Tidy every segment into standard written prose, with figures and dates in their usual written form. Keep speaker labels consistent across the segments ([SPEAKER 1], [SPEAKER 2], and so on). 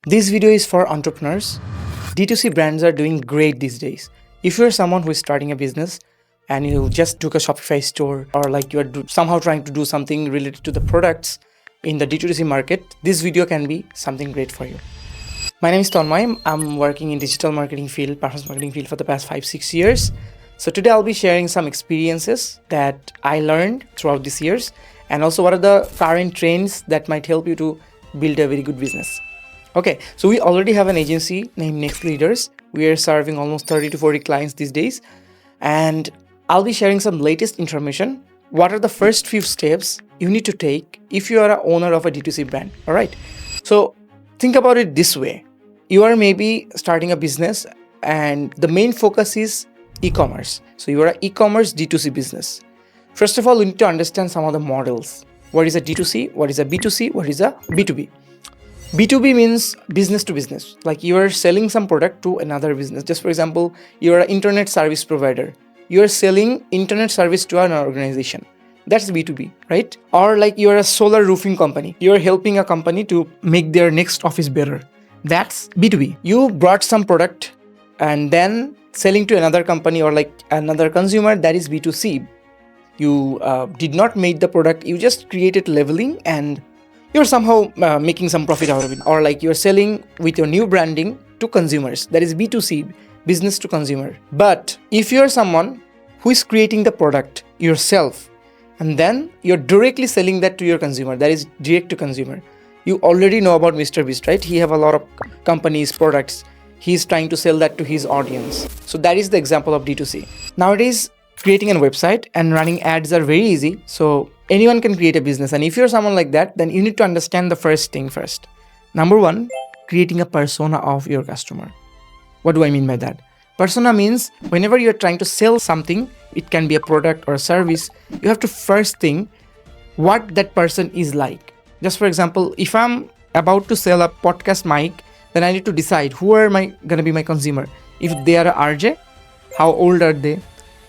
[SPEAKER 1] This video is for entrepreneurs. D2C brands are doing great these days. If you're someone who is starting a business and you just took a Shopify store or like you're somehow trying to do something related to the products in the D2C market, this video can be something great for you. My name is Tanmay. I'm working in digital marketing field, performance marketing field for the past 5-6 years. So today I'll be sharing some experiences that I learned throughout these years and also what are the current trends that might help you to build a very good business. Okay, so we already have an agency named Next Leaders. We are serving almost 30 to 40 clients these days. And I'll be sharing some latest information. What are the first few steps you need to take if you are an owner of a D2C brand? All right. So think about it this way. You are maybe starting a business and the main focus is e-commerce. So you are an e-commerce D2C business. First of all, you need to understand some of the models. What is a D2C? What is a B2C? What is a B2B? B2B means business to business. Like you are selling some product to another business. Just for example, you are an internet service provider. You are selling internet service to an organization. That's B2B, right? Or like you are a solar roofing company. You are helping a company to make their next office better. That's B2B. You brought some product and then selling to another company or like another consumer, that is B2C. You did not make the product, you just created labeling and you're somehow making some profit out of it. Or like you're selling with your new branding to consumers, that is B2C, business to consumer. But if you're someone who is creating the product yourself and then you're directly selling that to your consumer, that is direct to consumer. You already know about Mr. Beast, right? He have a lot of companies, products. He's trying to sell that to his audience. So that is the example of D2C. Nowadays, creating a website and running ads are very easy. So anyone can create a business. And if you're someone like that, then you need to understand the first thing first. Number one, creating a persona of your customer. What do I mean by that? Persona means whenever you're trying to sell something, it can be a product or a service, you have to first think what that person is like. Just for example, if I'm about to sell a podcast mic, then I need to decide who are going to be my consumer. If they are a RJ, how old are they?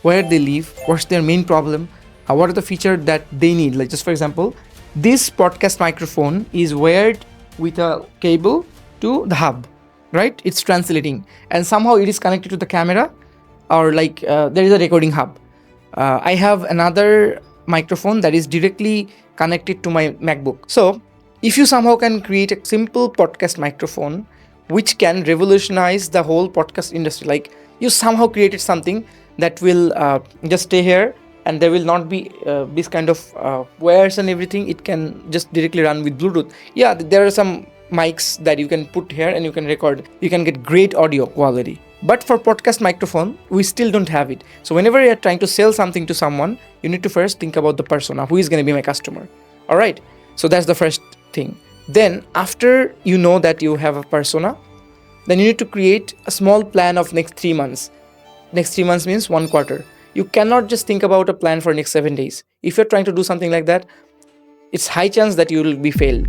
[SPEAKER 1] Where they live? What's their main problem? What are the features that they need? Like just for example, this podcast microphone is wired with a cable to the hub, right? It's translating and somehow it is connected to the camera or like there is a recording hub. I have another microphone that is directly connected to my MacBook. So if you somehow can create a simple podcast microphone which can revolutionize the whole podcast industry, like you somehow created something that will just stay here and there will not be this kind of wires and everything. It can just directly run with Bluetooth. Yeah, there are some mics that you can put here and you can record. You can get great audio quality. But for podcast microphone, we still don't have it. So whenever you're trying to sell something to someone, you need to first think about the persona. Who is going to be my customer? All right. So that's the first thing. Then after you know that you have a persona, then you need to create a small plan of next 3 months. Next 3 months means 1 quarter. You cannot just think about a plan for next 7 days. If you're trying to do something like that, it's high chance that you will be failed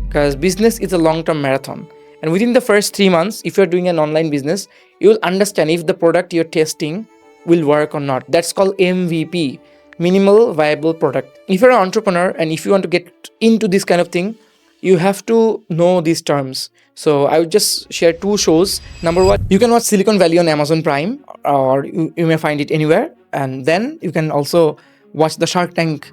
[SPEAKER 1] because business is a long-term marathon. And within the first 3 months, if you're doing an online business, you will understand if the product you're testing will work or not. That's called MVP, minimal viable product. If you're an entrepreneur and if you want to get into this kind of thing, you have to know these terms. So I would just share 2 shows. Number one, you can watch Silicon Valley on Amazon Prime or you may find it anywhere. And then you can also watch the Shark Tank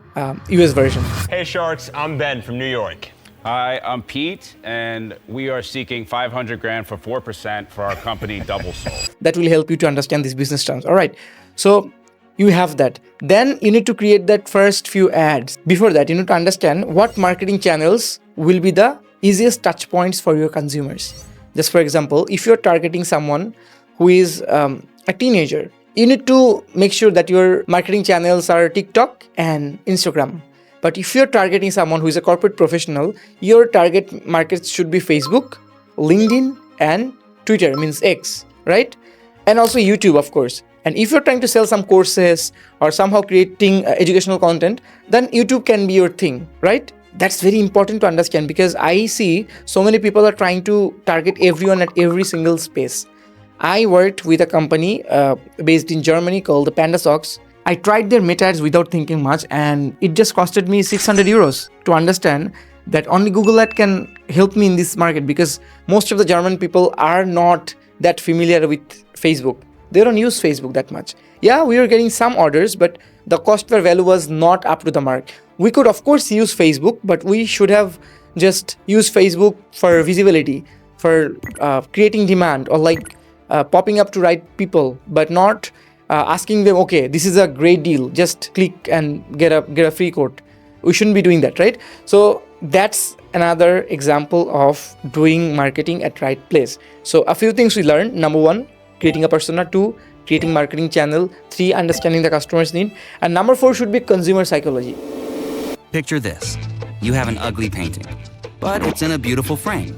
[SPEAKER 1] US version.
[SPEAKER 2] Hey Sharks, I'm Ben from New York.
[SPEAKER 3] Hi, I'm Pete, and we are seeking 500 grand for 4% for our company, Double Soul.
[SPEAKER 1] That will help you to understand these business terms. All right. So you have that. Then you need to create that first few ads. Before that, you need to understand what marketing channels will be the easiest touch points for your consumers. Just for example, if you're targeting someone who is a teenager, you need to make sure that your marketing channels are TikTok and Instagram. But if you're targeting someone who is a corporate professional, your target markets should be Facebook, LinkedIn, and Twitter, means X, right? And also YouTube, of course. And if you're trying to sell some courses or somehow creating educational content, then YouTube can be your thing, right? That's very important to understand because I see so many people are trying to target everyone at every single space. I worked with a company based in Germany called the Panda Socks. I tried their meta ads without thinking much and it just costed me 600 euros to understand that only Google Ad can help me in this market, because most of the German people are not that familiar with Facebook. They don't use Facebook that much. Yeah, we were getting some orders, but the cost per value was not up to the mark. We could of course use Facebook, but we should have just used Facebook for visibility, for creating demand, or like popping up to right people, but not asking them, okay, this is a great deal, just click and get a free quote. We shouldn't be doing that, right? So that's another example of doing marketing at right place. So a few things we learned. Number 1, creating a persona. 2, creating marketing channel. 3, understanding the customer's need. And number 4 should be consumer psychology.
[SPEAKER 4] Picture this. You have an ugly painting, but it's in a beautiful frame.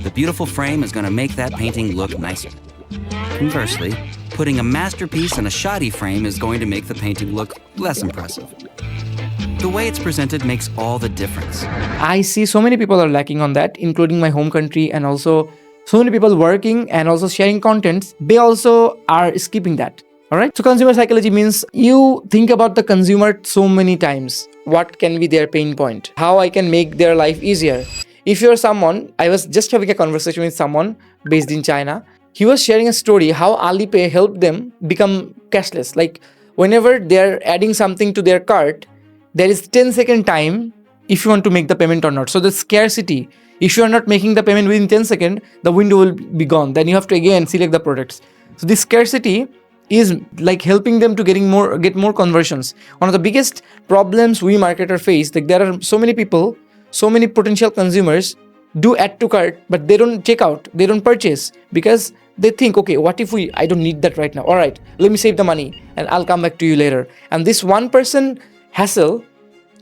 [SPEAKER 4] The beautiful frame is going to make that painting look nicer. Conversely, putting a masterpiece in a shoddy frame is going to make the painting look less impressive. The way it's presented makes all the difference.
[SPEAKER 1] I see so many people are lacking on that, including my home country, and also so many people working and also sharing contents. They also are skipping that. All right. So consumer psychology means you think about the consumer so many times. What can be their pain point? How I can make their life easier? If you're someone, I was just having a conversation with someone based in China. He was sharing a story how Alipay helped them become cashless. Like whenever they're adding something to their cart, there is 10-second time if you want to make the payment or not. So the scarcity, if you are not making the payment within 10 seconds, the window will be gone. Then you have to again select the products. So this scarcity is like helping them to get more conversions. One of the biggest problems we marketers face, like there are so many people, so many potential consumers do add to cart, but they don't check out, they don't purchase, because they think, okay, what if I don't need that right now? All right, let me save the money and I'll come back to you later. And this 1% hassle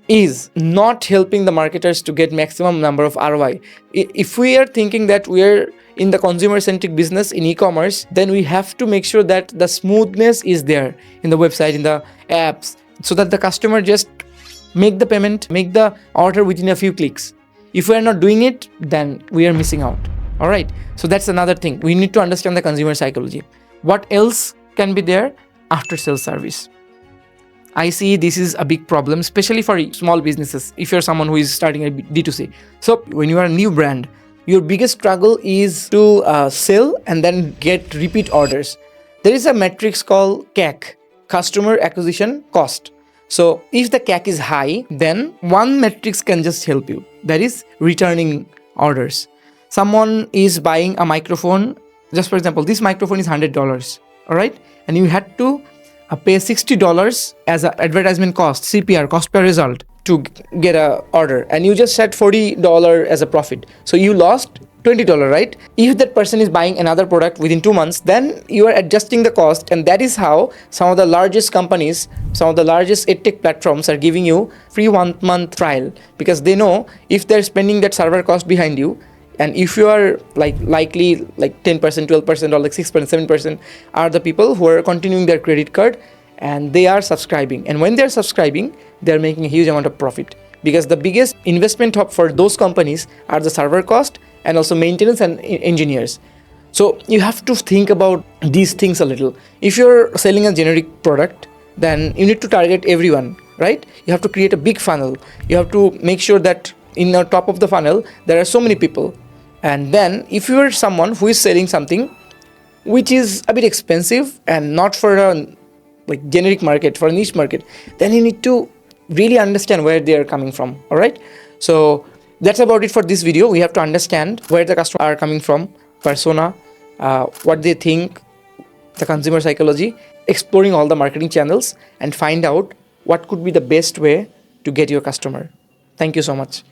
[SPEAKER 1] is not helping the marketers to get maximum number of ROI. If we are thinking that we are in the consumer-centric business in e-commerce, then we have to make sure that the smoothness is there in the website, in the apps, so that the customer just make the payment, make the order within a few clicks. If we are not doing it, then we are missing out. All right. So that's another thing. We need to understand the consumer psychology. What else can be there? After sales service. I see this is a big problem, especially for small businesses. If you're someone who is starting a D2C. So when you are a new brand, your biggest struggle is to sell and then get repeat orders. There is a matrix called CAC, Customer Acquisition Cost. So if the CAC is high, then one matrix can just help you. That is returning orders. Someone is buying a microphone. Just for example, this microphone is $100. All right. And you had to pay $60 as an advertisement cost, CPR, cost per result, to get an order. And you just set $40 as a profit. So you lost $20, right? If that person is buying another product within 2 months, then you are adjusting the cost. And that is how some of the largest companies, some of the largest edtech platforms are giving you free 1-month trial, because they know if they're spending that server cost behind you, and if you are likely 10%, 12%, or 6%, 7% are the people who are continuing their credit card and they are subscribing. And when they're subscribing, they're making a huge amount of profit, because the biggest investment for those companies are the server cost and also maintenance and engineers. So you have to think about these things a little. If you're selling a generic product, then you need to target everyone, right? You have to create a big funnel. You have to make sure that in the top of the funnel, there are so many people. And then if you are someone who is selling something which is a bit expensive and not for a generic market, for a niche market, then you need to really understand where they are coming from. All right. So that's about it for this video. We have to understand where the customers are coming from, persona, what they think, the consumer psychology, exploring all the marketing channels, and find out what could be the best way to get your customer. Thank you so much.